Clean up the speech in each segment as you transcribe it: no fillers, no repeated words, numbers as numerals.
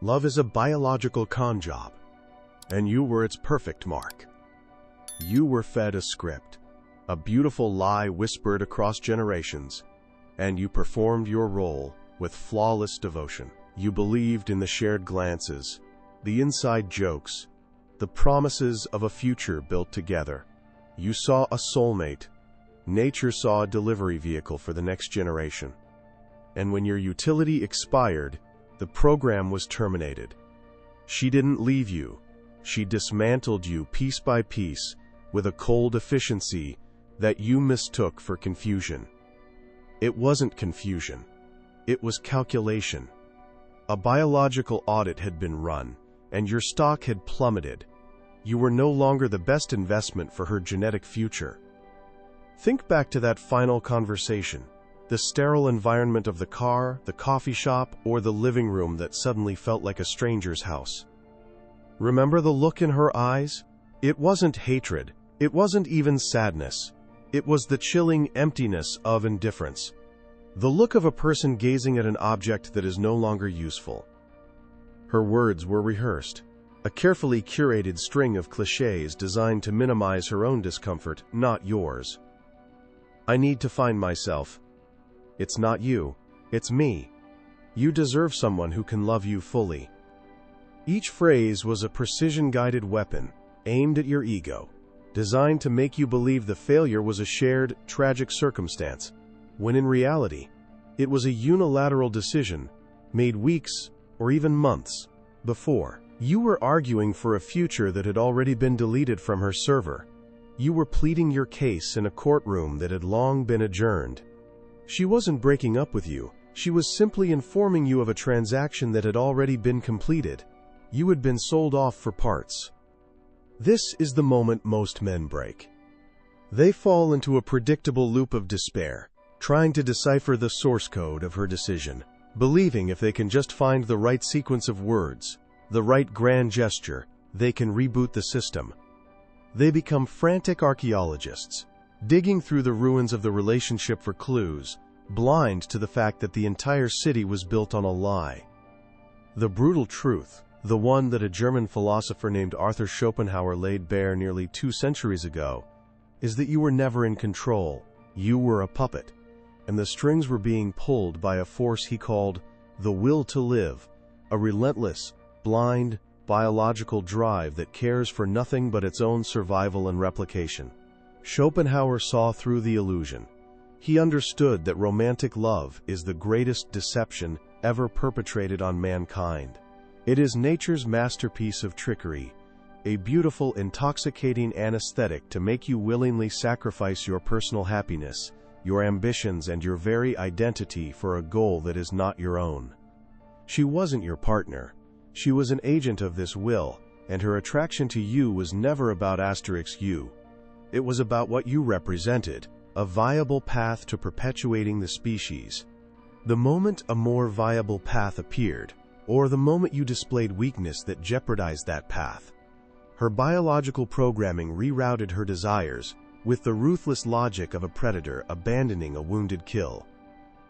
Love is a biological con job, and you were its perfect mark. You were fed a script, a beautiful lie whispered across generations, and you performed your role with flawless devotion. You believed in the shared glances, the inside jokes, the promises of a future built together. You saw a soulmate. Nature saw a delivery vehicle for the next generation. And when your utility expired, the program was terminated. She didn't leave you. She dismantled you piece by piece with a cold efficiency that you mistook for confusion. It wasn't confusion. It was calculation. A biological audit had been run, and your stock had plummeted. You were no longer the best investment for her genetic future. Think back to that final conversation, the sterile environment of the car, the coffee shop, or the living room that suddenly felt like a stranger's house. Remember the look in her eyes? It wasn't hatred. It wasn't even sadness. It was the chilling emptiness of indifference. The look of a person gazing at an object that is no longer useful. Her words were rehearsed, a carefully curated string of clichés designed to minimize her own discomfort, not yours. I need to find myself. It's not you, it's me. You deserve someone who can love you fully. Each phrase was a precision-guided weapon, aimed at your ego, designed to make you believe the failure was a shared, tragic circumstance, when in reality, it was a unilateral decision made weeks or even months before. You were arguing for a future that had already been deleted from her server. You were pleading your case in a courtroom that had long been adjourned. She wasn't breaking up with you. She was simply informing you of a transaction that had already been completed. You had been sold off for parts. This is the moment most men break. They fall into a predictable loop of despair, trying to decipher the source code of her decision, believing if they can just find the right sequence of words, the right grand gesture, they can reboot the system. They become frantic archaeologists, digging through the ruins of the relationship for clues, blind to the fact that the entire city was built on a lie. The brutal truth, the one that a German philosopher named Arthur Schopenhauer laid bare nearly 2 centuries ago, is that you were never in control. You were a puppet, and the strings were being pulled by a force he called the will to live, a relentless, blind, biological drive that cares for nothing but its own survival and replication. Schopenhauer saw through the illusion. He understood that romantic love is the greatest deception ever perpetrated on mankind. It is nature's masterpiece of trickery, a beautiful, intoxicating anesthetic to make you willingly sacrifice your personal happiness, your ambitions, and your very identity for a goal that is not your own. She wasn't your partner. She was an agent of this will, and her attraction to you was never about *you. It was about what you represented, a viable path to perpetuating the species. The moment a more viable path appeared, or the moment you displayed weakness that jeopardized that path, her biological programming rerouted her desires with the ruthless logic of a predator abandoning a wounded kill.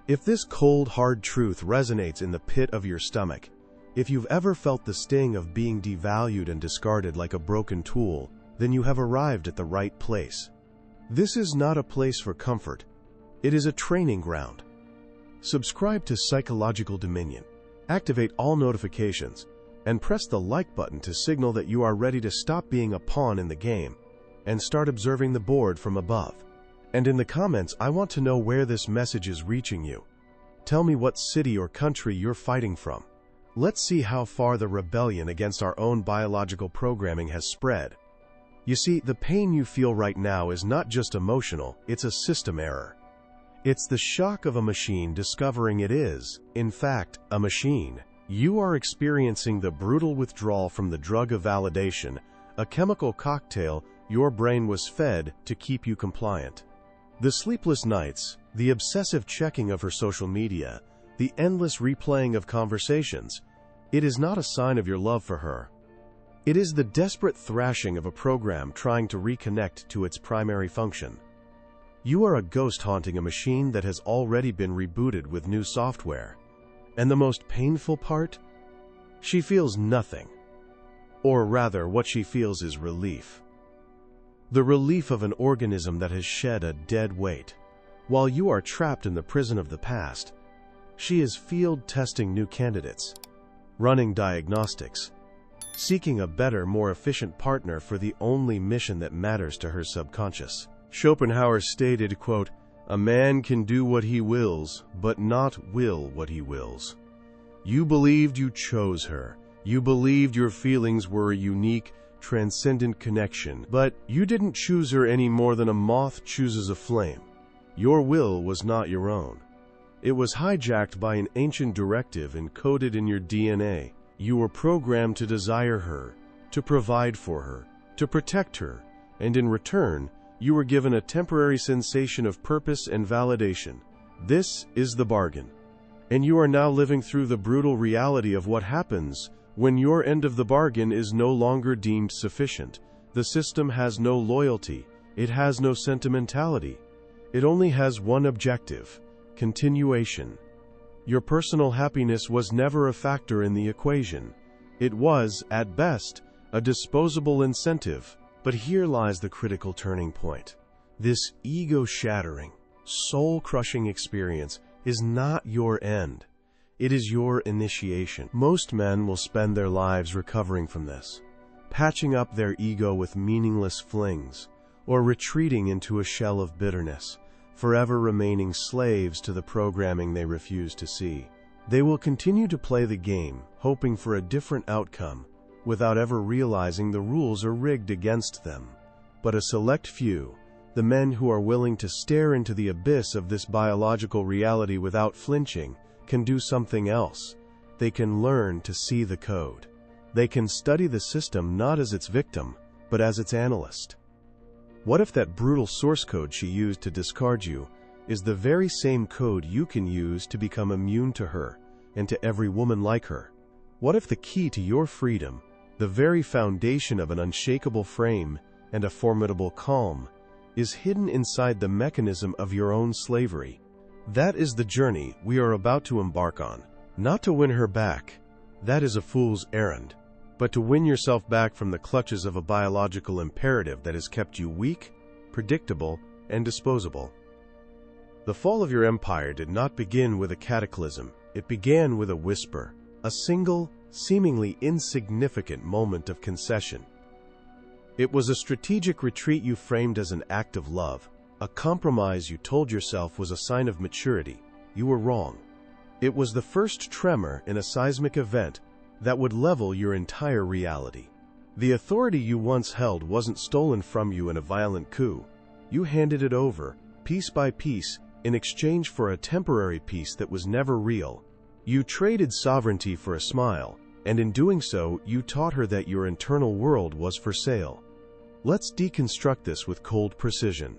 If this cold, hard truth resonates in the pit of your stomach, if you've ever felt the sting of being devalued and discarded like a broken tool, then you have arrived at the right place. This is not a place for comfort. It is a training ground. Subscribe to Psychological Dominion, activate all notifications, and press the like button to signal that you are ready to stop being a pawn in the game and start observing the board from above. And in the comments, I want to know where this message is reaching you. Tell me what city or country you're fighting from. Let's see how far the rebellion against our own biological programming has spread. You see, the pain you feel right now is not just emotional, it's a system error. It's the shock of a machine discovering it is, in fact, a machine. You are experiencing the brutal withdrawal from the drug of validation, a chemical cocktail your brain was fed to keep you compliant. The sleepless nights, the obsessive checking of her social media, the endless replaying of conversations, it is not a sign of your love for her. It is the desperate thrashing of a program trying to reconnect to its primary function. You are a ghost haunting a machine that has already been rebooted with new software. And the most painful part? She feels nothing. Or rather, what she feels is relief. The relief of an organism that has shed a dead weight. While you are trapped in the prison of the past, she is field testing new candidates, running diagnostics, seeking a better, more efficient partner for the only mission that matters to her subconscious. Schopenhauer stated, quote, "A man can do what he wills, but not will what he wills." You believed you chose her. You believed your feelings were a unique, transcendent connection, but you didn't choose her any more than a moth chooses a flame. Your will was not your own. It was hijacked by an ancient directive encoded in your DNA. You were programmed to desire her, to provide for her, to protect her, and in return, you were given a temporary sensation of purpose and validation. This is the bargain. And you are now living through the brutal reality of what happens when your end of the bargain is no longer deemed sufficient. The system has no loyalty. It has no sentimentality. It only has one objective: continuation. Your personal happiness was never a factor in the equation. It was, at best, a disposable incentive. But here lies the critical turning point. This ego-shattering, soul-crushing experience is not your end. It is your initiation. Most men will spend their lives recovering from this, patching up their ego with meaningless flings, or retreating into a shell of bitterness, forever remaining slaves to the programming they refuse to see. They will continue to play the game, hoping for a different outcome, without ever realizing the rules are rigged against them. But a select few, the men who are willing to stare into the abyss of this biological reality without flinching, can do something else. They can learn to see the code. They can study the system not as its victim, but as its analyst. What if that brutal source code she used to discard you is the very same code you can use to become immune to her and to every woman like her? What if the key to your freedom, the very foundation of an unshakable frame and a formidable calm, is hidden inside the mechanism of your own slavery? That is the journey we are about to embark on. Not to win her back, that is a fool's errand, but to win yourself back from the clutches of a biological imperative that has kept you weak, predictable, and disposable. The fall of your empire did not begin with a cataclysm. It began with a whisper, a single, seemingly insignificant moment of concession. It was a strategic retreat you framed as an act of love, a compromise you told yourself was a sign of maturity. You were wrong. It was the first tremor in a seismic event that would level your entire reality. The authority you once held wasn't stolen from you in a violent coup. You handed it over, piece by piece, in exchange for a temporary peace that was never real. You traded sovereignty for a smile, and in doing so, you taught her that your internal world was for sale. Let's deconstruct this with cold precision.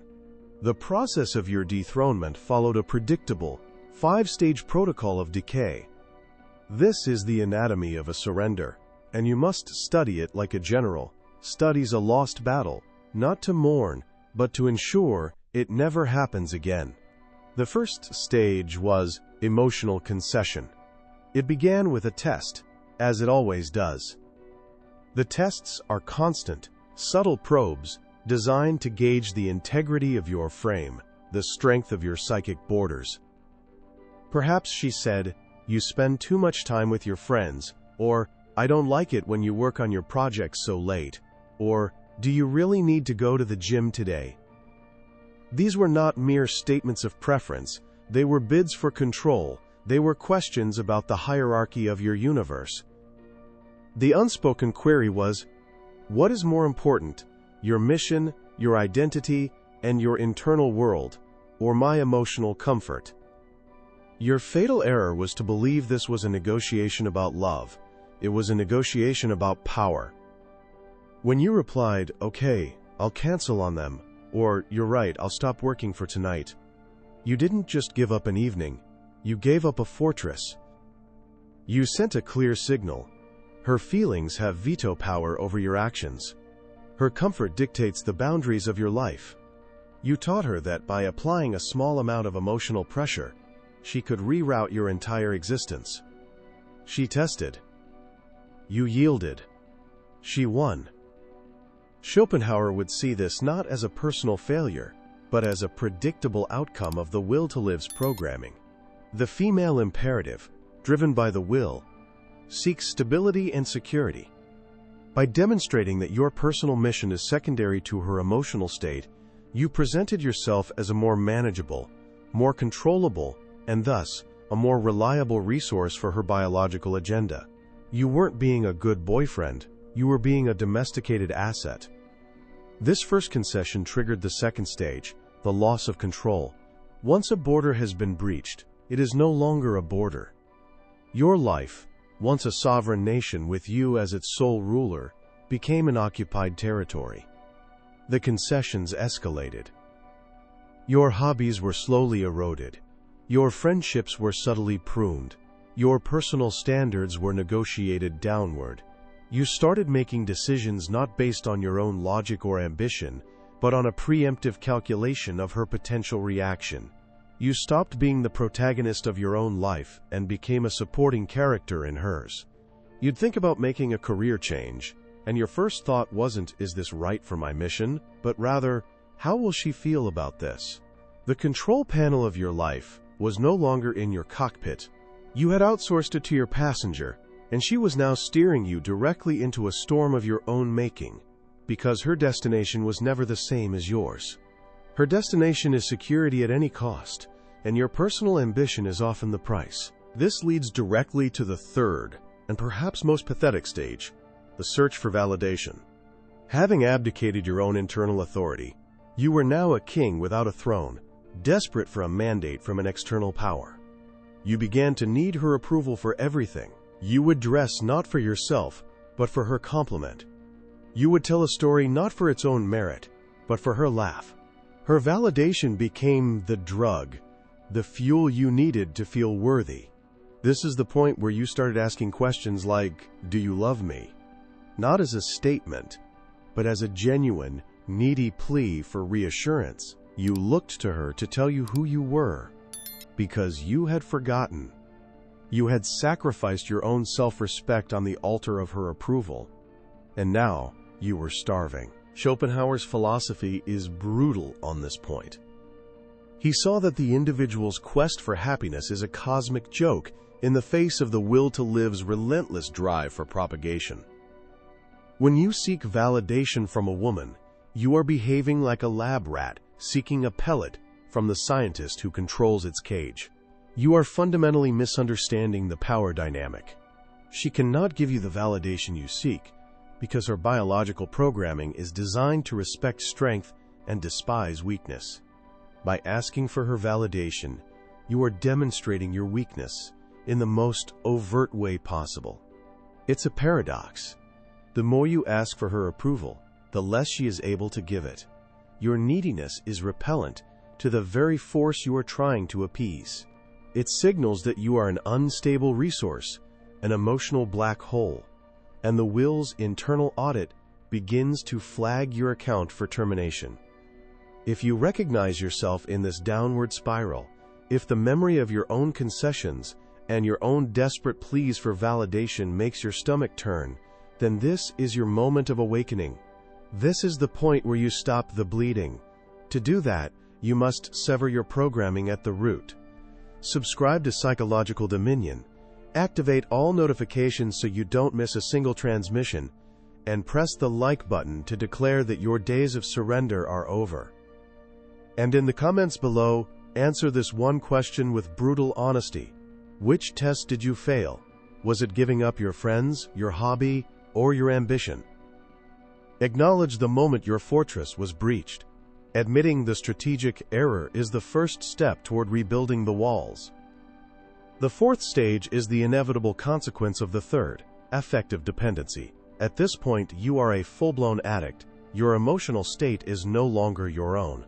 The process of your dethronement followed a predictable, 5-stage protocol of decay. This is the anatomy of a surrender, and you must study it like a general studies a lost battle, not to mourn, but to ensure it never happens again. The first stage was emotional concession. It began with a test, as it always does. The tests are constant, subtle probes designed to gauge the integrity of your frame, the strength of your psychic borders. Perhaps she said, "You spend too much time with your friends," or "I don't like it when you work on your projects so late," or "Do you really need to go to the gym today?" These were not mere statements of preference. They were bids for control. They were questions about the hierarchy of your universe. The unspoken query was, what is more important, your mission, your identity, and your internal world, or my emotional comfort? Your fatal error was to believe this was a negotiation about love. It was a negotiation about power. When you replied, "Okay, I'll cancel on them," or "You're right, I'll stop working for tonight," you didn't just give up an evening. You gave up a fortress. You sent a clear signal. Her feelings have veto power over your actions. Her comfort dictates the boundaries of your life. You taught her that by applying a small amount of emotional pressure, she could reroute your entire existence. She tested. You yielded. She won. Schopenhauer would see this not as a personal failure, but as a predictable outcome of the will to live's programming. The female imperative, driven by the will, seeks stability and security. By demonstrating that your personal mission is secondary to her emotional state, you presented yourself as a more manageable, more controllable, and thus, a more reliable resource for her biological agenda. You weren't being a good boyfriend, you were being a domesticated asset. This first concession triggered the second stage, the loss of control. Once a border has been breached, it is no longer a border. Your life, once a sovereign nation with you as its sole ruler, became an occupied territory. The concessions escalated. Your hobbies were slowly eroded. Your friendships were subtly pruned. Your personal standards were negotiated downward. You started making decisions not based on your own logic or ambition, but on a preemptive calculation of her potential reaction. You stopped being the protagonist of your own life and became a supporting character in hers. You'd think about making a career change, and your first thought wasn't, "Is this right for my mission?" but rather, "How will she feel about this?" The control panel of your life was no longer in your cockpit. You had outsourced it to your passenger, and she was now steering you directly into a storm of your own making, because her destination was never the same as yours. Her destination is security at any cost, and your personal ambition is often the price. This leads directly to the third, and perhaps most pathetic stage, the search for validation. Having abdicated your own internal authority, you were now a king without a throne, desperate for a mandate from an external power. You began to need her approval for everything. You would dress not for yourself, but for her compliment. You would tell a story not for its own merit, but for her laugh. Her validation became the drug, the fuel you needed to feel worthy. This is the point where you started asking questions like, "Do you love me?" Not as a statement, but as a genuine, needy plea for reassurance. You looked to her to tell you who you were, because you had forgotten. You had sacrificed your own self-respect on the altar of her approval, and now you were starving. Schopenhauer's philosophy is brutal on this point. He saw that the individual's quest for happiness is a cosmic joke in the face of the will to live's relentless drive for propagation. When you seek validation from a woman, you are behaving like a lab rat seeking a pellet from the scientist who controls its cage. You are fundamentally misunderstanding the power dynamic. She cannot give you the validation you seek, because her biological programming is designed to respect strength and despise weakness. By asking for her validation, you are demonstrating your weakness in the most overt way possible. It's a paradox. The more you ask for her approval, the less she is able to give it. Your neediness is repellent to the very force you are trying to appease. It signals that you are an unstable resource, an emotional black hole, and the will's internal audit begins to flag your account for termination. If you recognize yourself in this downward spiral, if the memory of your own concessions and your own desperate pleas for validation makes your stomach turn, then this is your moment of awakening. This is the point where you stop the bleeding. To do that, you must sever your programming at the root. Subscribe to Psychological Dominion, activate all notifications so you don't miss a single transmission, and press the like button to declare that your days of surrender are over. And in the comments below, answer this one question with brutal honesty. Which test did you fail? Was it giving up your friends, your hobby, or your ambition? Acknowledge the moment your fortress was breached. Admitting the strategic error is the first step toward rebuilding the walls. The fourth stage is the inevitable consequence of the third, affective dependency. At this point, you are a full-blown addict. Your emotional state is no longer your own.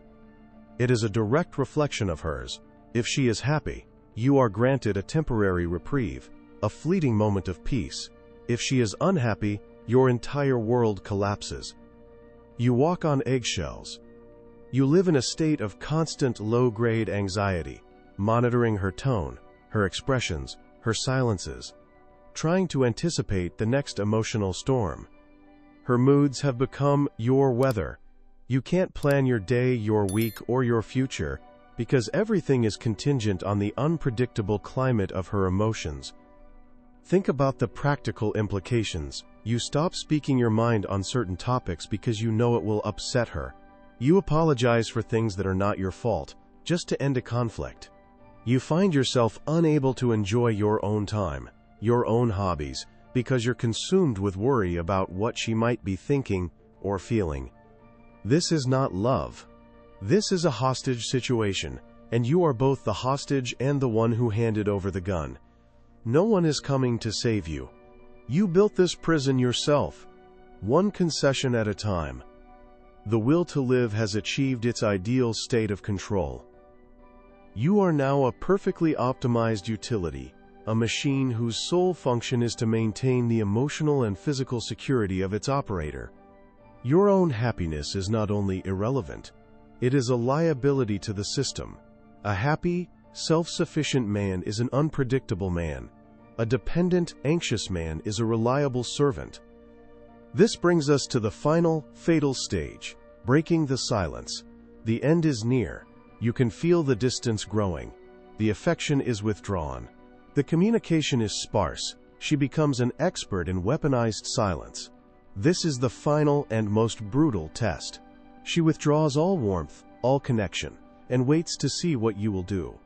It is a direct reflection of hers. If she is happy, you are granted a temporary reprieve, a fleeting moment of peace. If she is unhappy, your entire world collapses. You walk on eggshells. You live in a state of constant low-grade anxiety, monitoring her tone, her expressions, her silences, trying to anticipate the next emotional storm. Her moods have become your weather. You can't plan your day, your week, or your future because everything is contingent on the unpredictable climate of her emotions. Think about the practical implications. You stop speaking your mind on certain topics because you know it will upset her. You apologize for things that are not your fault, just to end a conflict. You find yourself unable to enjoy your own time, your own hobbies, because you're consumed with worry about what she might be thinking or feeling. This is not love. This is a hostage situation, and you are both the hostage and the one who handed over the gun. No one is coming to save you. You built this prison yourself, one concession at a time. The will to live has achieved its ideal state of control. You are now a perfectly optimized utility, a machine whose sole function is to maintain the emotional and physical security of its operator. Your own happiness is not only irrelevant, it is a liability to the system. A happy, self-sufficient man is an unpredictable man. A dependent, anxious man is a reliable servant. This brings us to the final, fatal stage, breaking the silence. The end is near. You can feel the distance growing. The affection is withdrawn. The communication is sparse. She becomes an expert in weaponized silence. This is the final and most brutal test. She withdraws all warmth, all connection, and waits to see what you will do.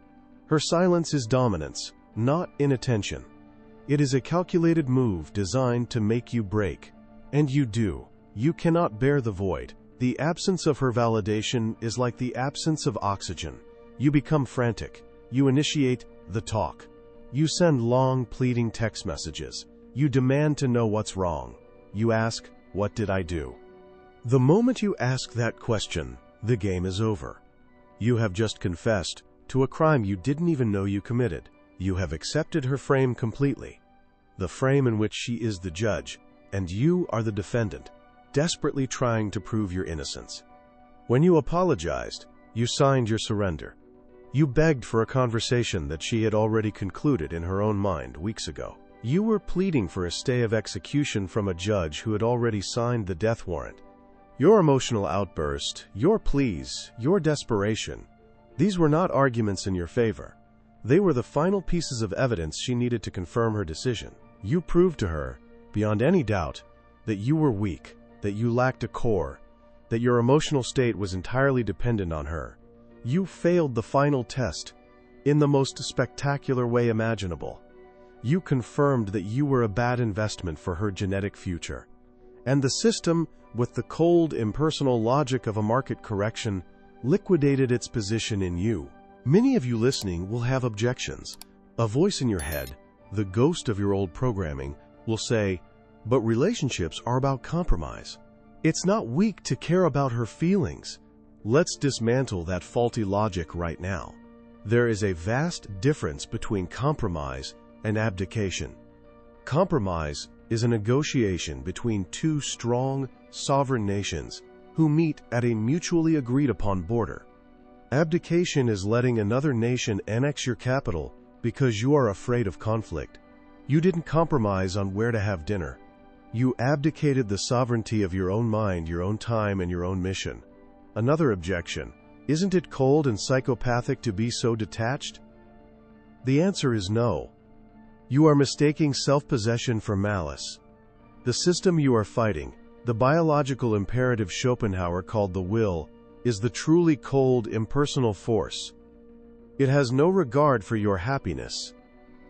Her silence is dominance, not inattention. It is a calculated move designed to make you break. And you do. You cannot bear the void. The absence of her validation is like the absence of oxygen. You become frantic. You initiate the talk. You send long, pleading text messages. You demand to know what's wrong. You ask, "What did I do?" The moment you ask that question, the game is over. You have just confessed to a crime you didn't even know you committed. You have accepted her frame completely, the frame in which she is the judge, and you are the defendant, desperately trying to prove your innocence. When you apologized, you signed your surrender. You begged for a conversation that she had already concluded in her own mind weeks ago. You were pleading for a stay of execution from a judge who had already signed the death warrant. Your emotional outburst, your pleas, your desperation, these were not arguments in your favor. They were the final pieces of evidence she needed to confirm her decision. You proved to her, beyond any doubt, that you were weak, that you lacked a core, that your emotional state was entirely dependent on her. You failed the final test in the most spectacular way imaginable. You confirmed that you were a bad investment for her genetic future. And the system, with the cold, impersonal logic of a market correction, liquidated its position in you. Many of you listening will have objections. A voice in your head, the ghost of your old programming, will say, "But relationships are about compromise. It's not weak to care about her feelings." Let's dismantle that faulty logic right now. There is a vast difference between compromise and abdication. Compromise is a negotiation between two strong, sovereign nations who meet at a mutually agreed-upon border. Abdication is letting another nation annex your capital because you are afraid of conflict. You didn't compromise on where to have dinner. You abdicated the sovereignty of your own mind, your own time, and your own mission. Another objection: isn't it cold and psychopathic to be so detached? The answer is no. You are mistaking self-possession for malice. The system you are fighting, the biological imperative Schopenhauer called the will, is the truly cold, impersonal force. It has no regard for your happiness.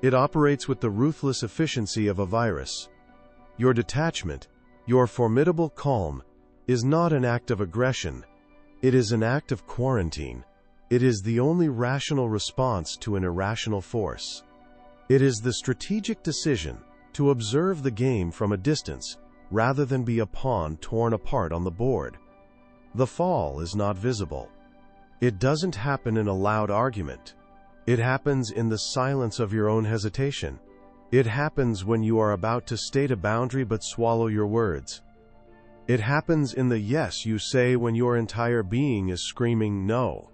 It operates with the ruthless efficiency of a virus. Your detachment, your formidable calm, is not an act of aggression. It is an act of quarantine. It is the only rational response to an irrational force. It is the strategic decision to observe the game from a distance rather than be a pawn torn apart on the board. The fall is not visible. It doesn't happen in a loud argument. It happens in the silence of your own hesitation. It happens when you are about to state a boundary but swallow your words. It happens in the yes you say when your entire being is screaming no.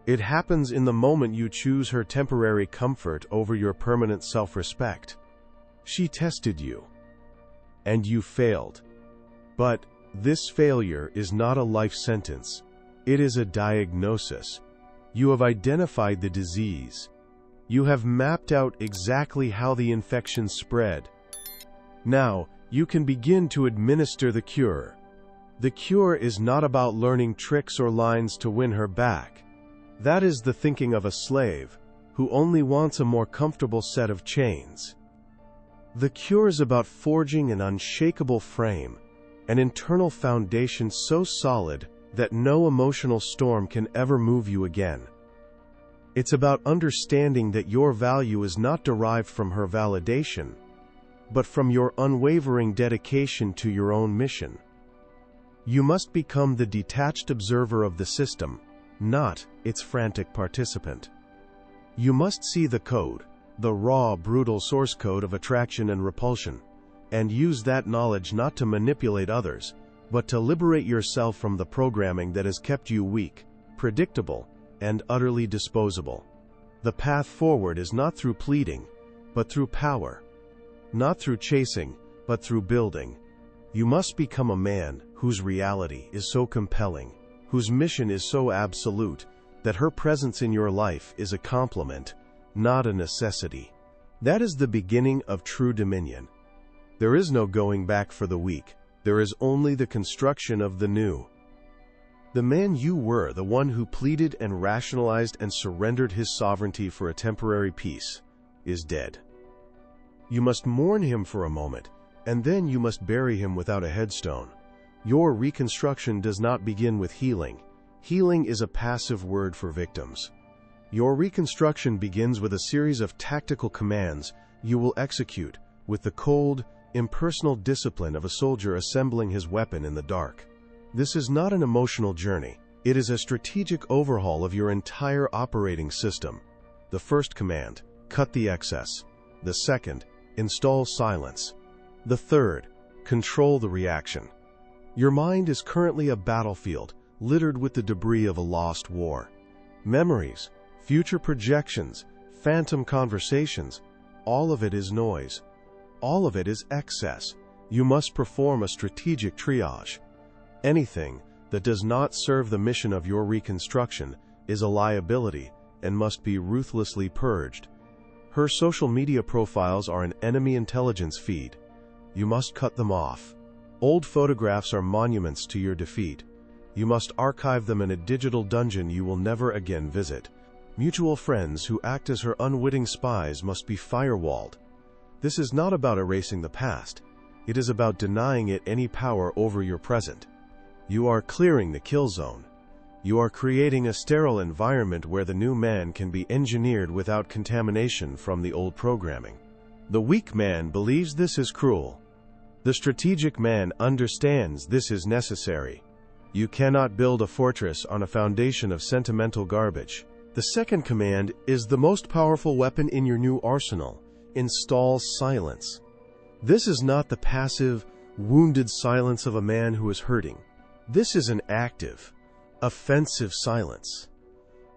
It happens in the moment you choose her temporary comfort over your permanent self-respect. She tested you. And you failed. But this failure is not a life sentence. It is a diagnosis. You have identified the disease. You have mapped out exactly how the infection spread. Now, you can begin to administer the cure. The cure is not about learning tricks or lines to win her back. That is the thinking of a slave, who only wants a more comfortable set of chains. The cure is about forging an unshakable frame, an internal foundation so solid that no emotional storm can ever move you again. It's about understanding that your value is not derived from her validation, but from your unwavering dedication to your own mission. You must become the detached observer of the system, not its frantic participant. You must see the code, the raw, brutal source code of attraction and repulsion, and use that knowledge not to manipulate others, but to liberate yourself from the programming that has kept you weak, predictable, and utterly disposable. The path forward is not through pleading, but through power. Not through chasing, but through building. You must become a man whose reality is so compelling, whose mission is so absolute, that her presence in your life is a compliment, not a necessity. That is the beginning of true dominion. There is no going back for the weak. There is only the construction of the new. The man you were, the one who pleaded and rationalized and surrendered his sovereignty for a temporary peace, is dead. You must mourn him for a moment, and then you must bury him without a headstone. Your reconstruction does not begin with healing. Healing is a passive word for victims. Your reconstruction begins with a series of tactical commands you will execute with the cold, impersonal discipline of a soldier assembling his weapon in the dark. This is not an emotional journey. It is a strategic overhaul of your entire operating system. The first command, cut the excess. The second, install silence. The third, control the reaction. Your mind is currently a battlefield littered with the debris of a lost war. Memories, future projections, phantom conversations, all of it is noise. All of it is excess. You must perform a strategic triage. Anything that does not serve the mission of your reconstruction is a liability and must be ruthlessly purged. Her social media profiles are an enemy intelligence feed. You must cut them off. Old photographs are monuments to your defeat. You must archive them in a digital dungeon you will never again visit. Mutual friends who act as her unwitting spies must be firewalled. This is not about erasing the past. It is about denying it any power over your present. You are clearing the kill zone. You are creating a sterile environment where the new man can be engineered without contamination from the old programming. The weak man believes this is cruel. The strategic man understands this is necessary. You cannot build a fortress on a foundation of sentimental garbage. The second command is the most powerful weapon in your new arsenal. Install silence. This is not the passive, wounded silence of a man who is hurting. This is an active, offensive silence.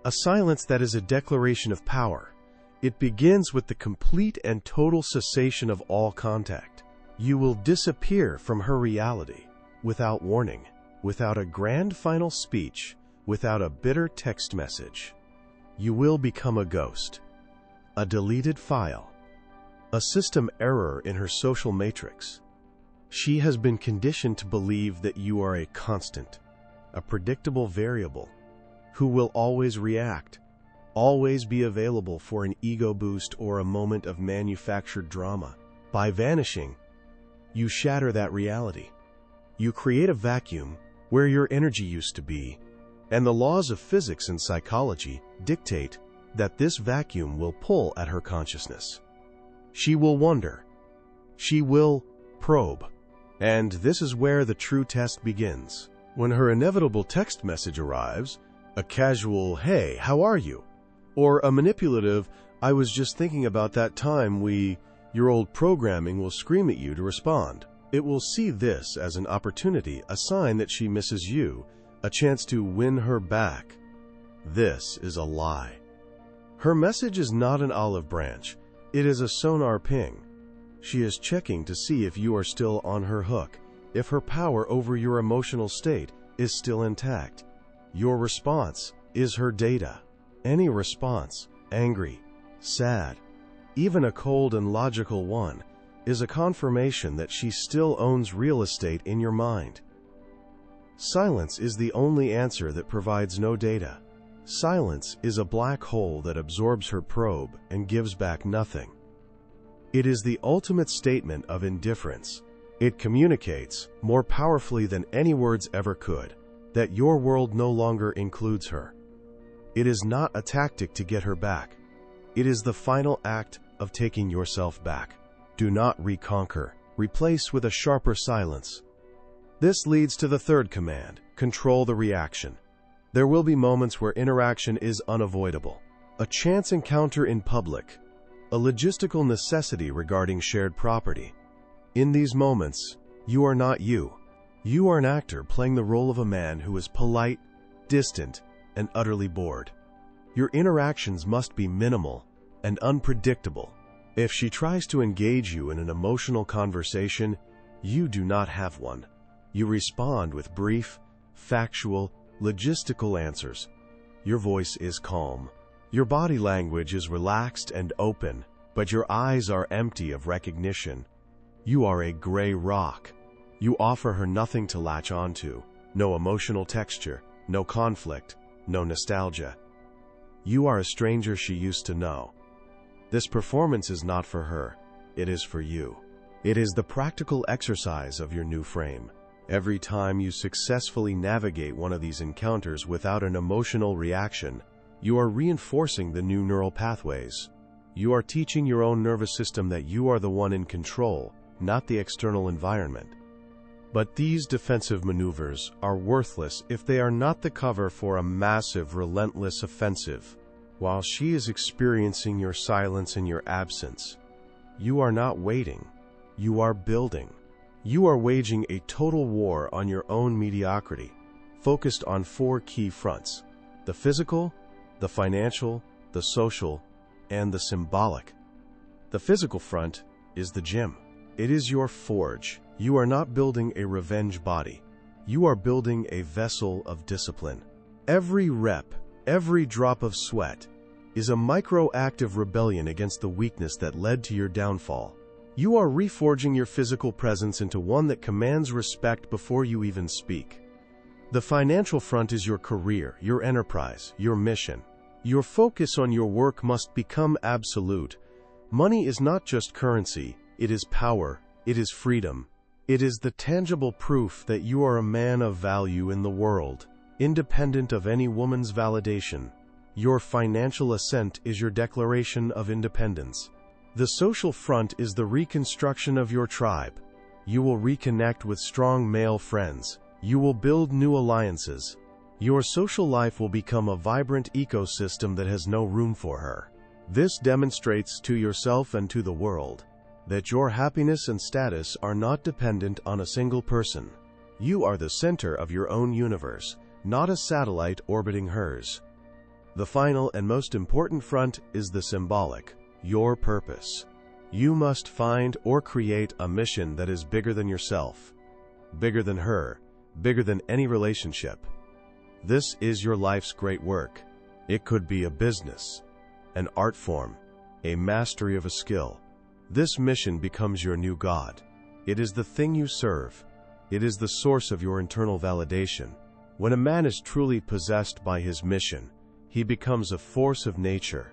A silence that is a declaration of power. It begins with the complete and total cessation of all contact. You will disappear from her reality, without warning, without a grand final speech, without a bitter text message. You will become a ghost, a deleted file, a system error in her social matrix. She has been conditioned to believe that you are a constant, a predictable variable, who will always react, always be available for an ego boost or a moment of manufactured drama. By vanishing, you shatter that reality. You create a vacuum where your energy used to be, and the laws of physics and psychology dictate that this vacuum will pull at her consciousness. She will wonder. She will probe. And this is where the true test begins. When her inevitable text message arrives, a casual, "Hey, how are you?" or a manipulative, "I was just thinking about that time your old programming will scream at you to respond. It will see this as an opportunity, a sign that she misses you, a chance to win her back. This is a lie. Her message is not an olive branch. It is a sonar ping. She is checking to see if you are still on her hook, if her power over your emotional state is still intact. Your response is her data. Any response, angry, sad, even a cold and logical one, is a confirmation that she still owns real estate in your mind. Silence is the only answer that provides no data. Silence is a black hole that absorbs her probe and gives back nothing. It is the ultimate statement of indifference. It communicates, more powerfully than any words ever could, that your world no longer includes her. It is not a tactic to get her back. It is the final act of taking yourself back. Do not reconquer. Replace with a sharper silence. This leads to the third command: control the reaction. There will be moments where interaction is unavoidable. A chance encounter in public, a logistical necessity regarding shared property. In these moments, you are not you. You are an actor playing the role of a man who is polite, distant, and utterly bored. Your interactions must be minimal and unpredictable. If she tries to engage you in an emotional conversation, you do not have one. You respond with brief, factual, logistical answers. Your voice is calm. Your body language is relaxed and open, but your eyes are empty of recognition. You are a gray rock. You offer her nothing to latch onto, no emotional texture, no conflict, no nostalgia. You are a stranger she used to know. This performance is not for her, it is for you. It is the practical exercise of your new frame. Every time you successfully navigate one of these encounters without an emotional reaction, you are reinforcing the new neural pathways. You are teaching your own nervous system that you are the one in control, not the external environment. But these defensive maneuvers are worthless if they are not the cover for a massive, relentless offensive. While she is experiencing your silence and your absence, you are not waiting. You are building. You are waging a total war on your own mediocrity, focused on 4 key fronts: the physical, the financial, the social, and the symbolic. The physical front is the gym. It is your forge. You are not building a revenge body. You are building a vessel of discipline. Every rep, every drop of sweat, is a micro-act of rebellion against the weakness that led to your downfall. You are reforging your physical presence into one that commands respect before you even speak. The financial front is your career, your enterprise, your mission. Your focus on your work must become absolute. Money is not just currency, it is power, it is freedom. It is the tangible proof that you are a man of value in the world, independent of any woman's validation. Your financial ascent is your declaration of independence. The social front is the reconstruction of your tribe. You will reconnect with strong male friends. You will build new alliances. Your social life will become a vibrant ecosystem that has no room for her. This demonstrates to yourself and to the world that your happiness and status are not dependent on a single person. You are the center of your own universe, not a satellite orbiting hers. The final and most important front is the symbolic. Your purpose. You must find or create a mission that is bigger than yourself, bigger than her, bigger than any relationship. This is your life's great work. It could be a business, an art form, a mastery of a skill. This mission becomes your new God. It is the thing you serve. It is the source of your internal validation. When a man is truly possessed by his mission, he becomes a force of nature.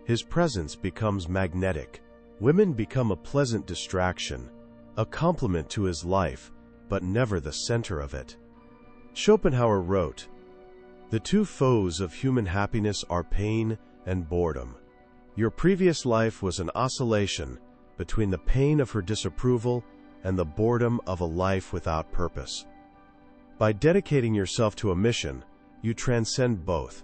His presence becomes magnetic. Women become a pleasant distraction, a complement to his life, but never the center of it. Schopenhauer wrote, "The 2 foes of human happiness are pain and boredom." Your previous life was an oscillation between the pain of her disapproval and the boredom of a life without purpose. By dedicating yourself to a mission, you transcend both.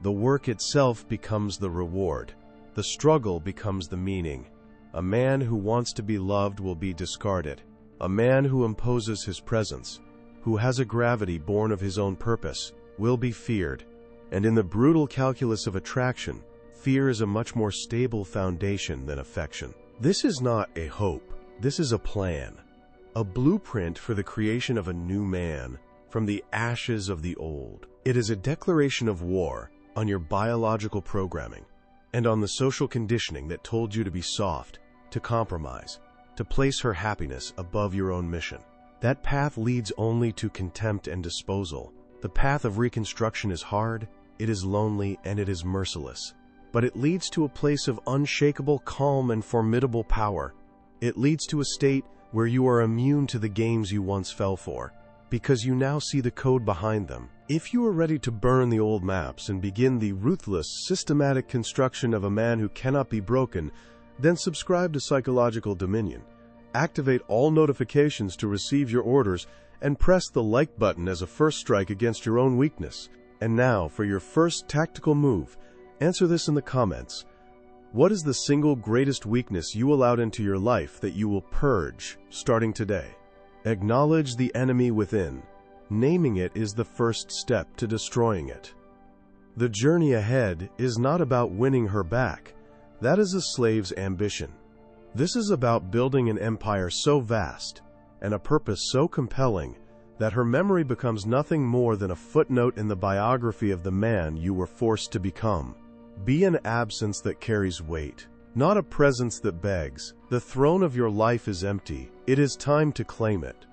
The work itself becomes the reward. The struggle becomes the meaning. A man who wants to be loved will be discarded. A man who imposes his presence, who has a gravity born of his own purpose, will be feared. And in the brutal calculus of attraction, fear is a much more stable foundation than affection. This is not a hope. This is a plan. A blueprint for the creation of a new man from the ashes of the old. It is a declaration of war on your biological programming and on the social conditioning that told you to be soft, to compromise, to place her happiness above your own mission. That path leads only to contempt and disposal. The path of reconstruction is hard, it is lonely, and it is merciless. But it leads to a place of unshakable calm and formidable power. It leads to a state where you are immune to the games you once fell for, because you now see the code behind them. If you are ready to burn the old maps and begin the ruthless, systematic construction of a man who cannot be broken, then subscribe to Psychological Dominion. Activate all notifications to receive your orders, and press the like button as a first strike against your own weakness. And now, for your first tactical move, answer this in the comments. What is the single greatest weakness you allowed into your life that you will purge starting today? Acknowledge the enemy within. Naming it is the first step to destroying it. The journey ahead is not about winning her back. That is a slave's ambition. This is about building an empire so vast and a purpose so compelling that her memory becomes nothing more than a footnote in the biography of the man you were forced to become. Be an absence that carries weight, not a presence that begs. The throne of your life is empty. It is time to claim it.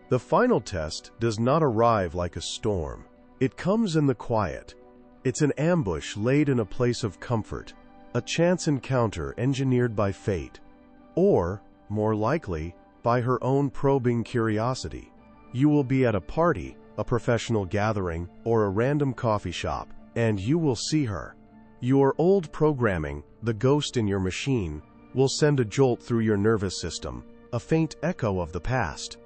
The final test does not arrive like a storm. It comes in the quiet. It's an ambush laid in a place of comfort, a chance encounter engineered by fate, or, more likely, by her own probing curiosity. You will be at a party, a professional gathering, or a random coffee shop, and you will see her. Your old programming, the ghost in your machine, will send a jolt through your nervous system, a faint echo of the past.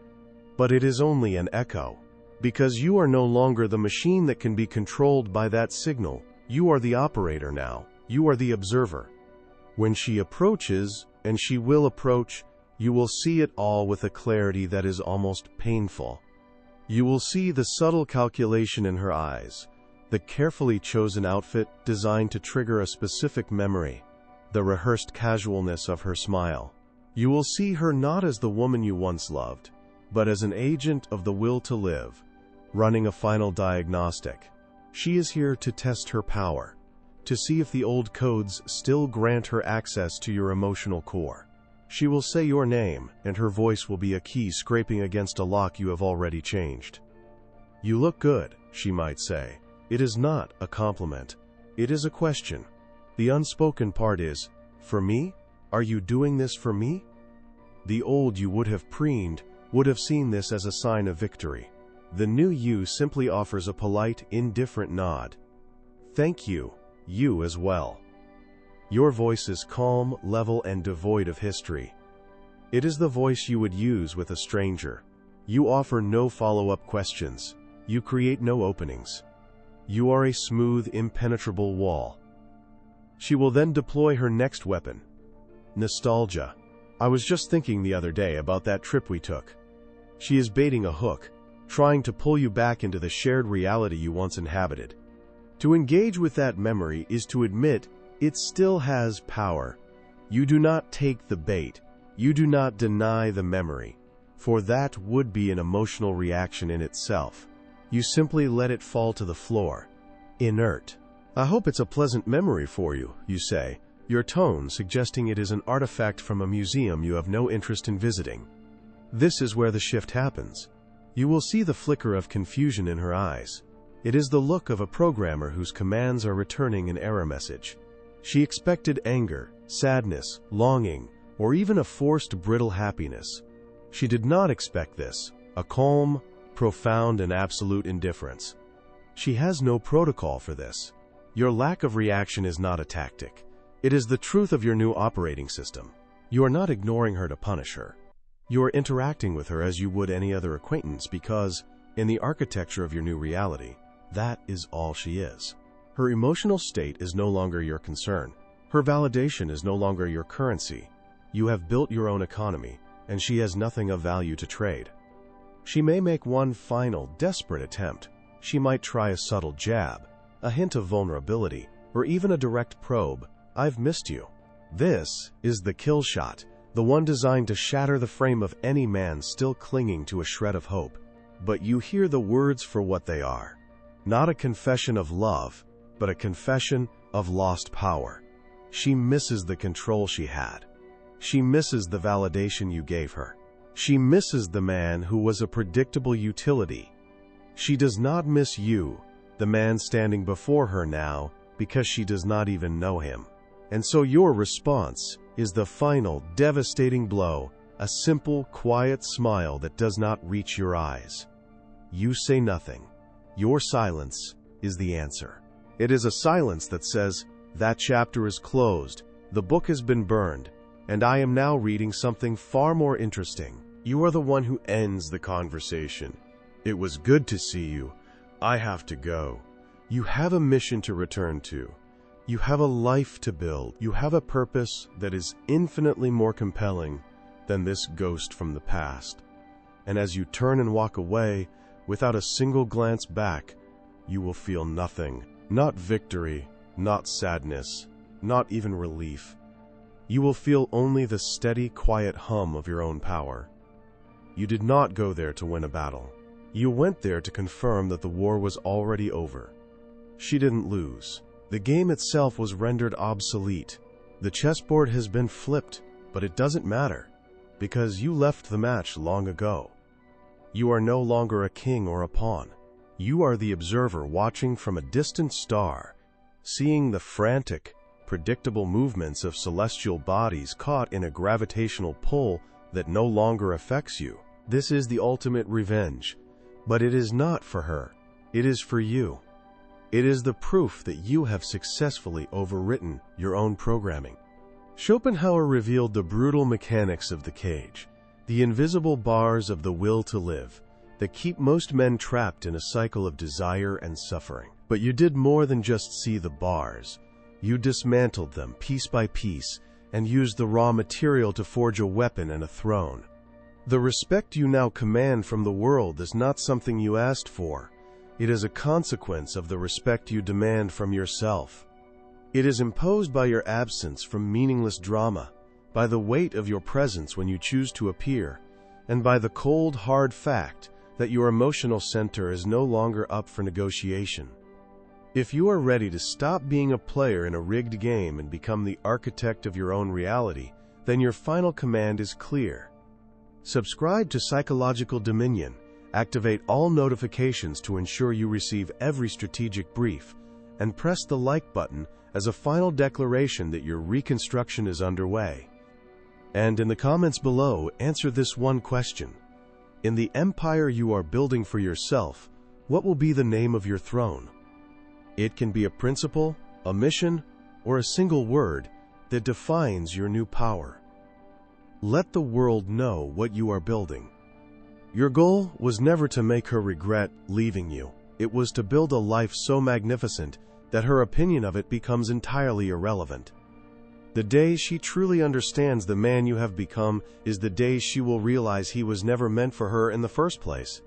But it is only an echo, because you are no longer the machine that can be controlled by that signal. You are the operator now. You are the observer. When she approaches, and she will approach, you will see it all with a clarity that is almost painful. You will see the subtle calculation in her eyes, the carefully chosen outfit designed to trigger a specific memory, the rehearsed casualness of her smile. You will see her not as the woman you once loved, but as an agent of the will to live, running a final diagnostic. She is here to test her power, to see if the old codes still grant her access to your emotional core. She will say your name, and her voice will be a key scraping against a lock you have already changed. "You look good," she might say. It is not a compliment. It is a question. The unspoken part is, "For me? Are you doing this for me?" The old you would have preened would have seen this as a sign of victory. The new you simply offers a polite, indifferent nod. Thank you, you as well. Your voice is calm, level, and devoid of history. It is the voice you would use with a stranger. You offer no follow-up questions. You create no openings. You are a smooth, impenetrable wall. She will then deploy her next weapon. Nostalgia. I was just thinking the other day about that trip we took. She is baiting a hook, trying to pull you back into the shared reality you once inhabited. To engage with that memory is to admit it still has power. You do not take the bait. You do not deny the memory, for that would be an emotional reaction in itself. You simply let it fall to the floor, inert. I hope it's a pleasant memory for you, you say, your tone suggesting it is an artifact from a museum you have no interest in visiting. This is where the shift happens. You will see the flicker of confusion in her eyes. It is the look of a programmer whose commands are returning an error message. She expected anger, sadness, longing, or even a forced brittle happiness. She did not expect this, a calm, profound, and absolute indifference. She has no protocol for this. Your lack of reaction is not a tactic. It is the truth of your new operating system. You are not ignoring her to punish her. You are interacting with her as you would any other acquaintance because, in the architecture of your new reality, that is all she is. Her emotional state is no longer your concern. Her validation is no longer your currency. You have built your own economy, and she has nothing of value to trade. She may make one final, desperate attempt. She might try a subtle jab, a hint of vulnerability, or even a direct probe. I've missed you. This is the kill shot, the one designed to shatter the frame of any man still clinging to a shred of hope. But you hear the words for what they are. Not a confession of love, but a confession of lost power. She misses the control she had. She misses the validation you gave her. She misses the man who was a predictable utility. She does not miss you, the man standing before her now, because she does not even know him. And so your response is the final, devastating blow, a simple, quiet smile that does not reach your eyes. You say nothing. Your silence is the answer. It is a silence that says, that chapter is closed, the book has been burned, and I am now reading something far more interesting. You are the one who ends the conversation. It was good to see you. I have to go. You have a mission to return to. You have a life to build. You have a purpose that is infinitely more compelling than this ghost from the past. And as you turn and walk away, without a single glance back, you will feel nothing. Not victory, not sadness, not even relief. You will feel only the steady, quiet hum of your own power. You did not go there to win a battle. You went there to confirm that the war was already over. She didn't lose. The game itself was rendered obsolete. The chessboard has been flipped, but it doesn't matter, because you left the match long ago. You are no longer a king or a pawn. You are the observer watching from a distant star, seeing the frantic, predictable movements of celestial bodies caught in a gravitational pull that no longer affects you. This is the ultimate revenge, but it is not for her. It is for you. It is the proof that you have successfully overwritten your own programming. Schopenhauer revealed the brutal mechanics of the cage, the invisible bars of the will to live, that keep most men trapped in a cycle of desire and suffering. But you did more than just see the bars. You dismantled them piece by piece and used the raw material to forge a weapon and a throne. The respect you now command from the world is not something you asked for. It is a consequence of the respect you demand from yourself. It is imposed by your absence from meaningless drama, by the weight of your presence when you choose to appear, and by the cold, hard fact that your emotional center is no longer up for negotiation. If you are ready to stop being a player in a rigged game and become the architect of your own reality, then your final command is clear. Subscribe to Psychological Dominion. Activate all notifications to ensure you receive every strategic brief, and press the like button as a final declaration that your reconstruction is underway. And in the comments below, answer this one question. In the empire you are building for yourself, what will be the name of your throne? It can be a principle, a mission, or a single word that defines your new power. Let the world know what you are building. Your goal was never to make her regret leaving you. It was to build a life so magnificent that her opinion of it becomes entirely irrelevant. The day she truly understands the man you have become is the day she will realize he was never meant for her in the first place.